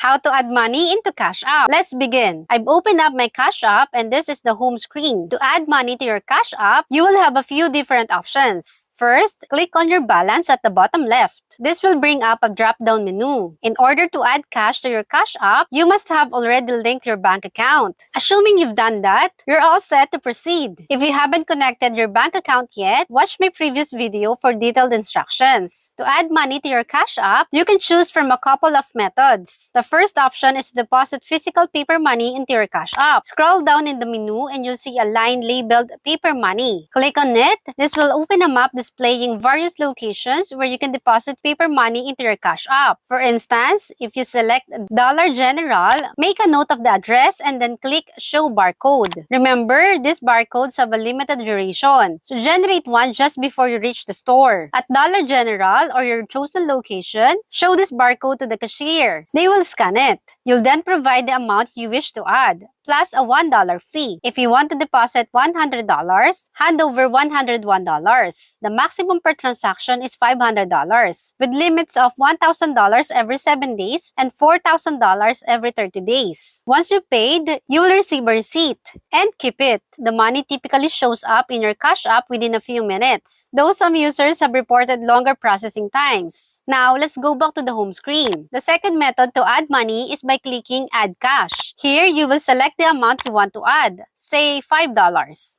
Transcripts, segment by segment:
how to add money into Cash App. Let's begin. I've opened up my Cash App and this is the home screen. To add money to your Cash App, you will have a few different options. First, click on your balance at the bottom left. This will bring up a drop-down menu. In order to add cash to your Cash App, you must have already linked your bank account. Assuming you've done that, you're all set to proceed. If you haven't connected your bank account yet, watch my previous video for detailed instructions. To add money to your Cash App, you can choose from a couple of methods. The first option is to deposit physical paper money into your Cash App. Scroll down in the menu and you'll see a line labeled Paper Money. Click on it. This will open a map displaying various locations where you can deposit paper money into your Cash App. For instance, if you select Dollar General, make a note of the address and then click Show Barcode. Remember, these barcodes have a limited duration, so generate one just before you reach the store. At Dollar General or your chosen location, show this barcode to the cashier. They will scan it. You'll then provide the amount you wish to add, plus a $1 fee. If you want to deposit $100, hand over $101. The maximum per transaction is $500, with limits of $1,000 every 7 days and $4,000 every 30 days. Once you paid, you will receive a receipt and keep it. The money typically shows up in your Cash App within a few minutes, though some users have reported longer processing times. Now, let's go back to the home screen. The second method to add money is by clicking Add Cash. Here, you will select the amount you want to add, say $5.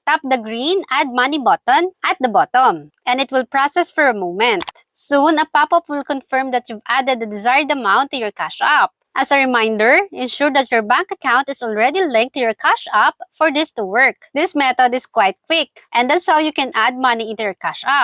Tap the green Add Money button at the bottom, and it will process for a moment. Soon, a pop-up will confirm that you've added the desired amount to your Cash App. As a reminder, ensure that your bank account is already linked to your Cash App for this to work. This method is quite quick, and that's how you can add money into your Cash App.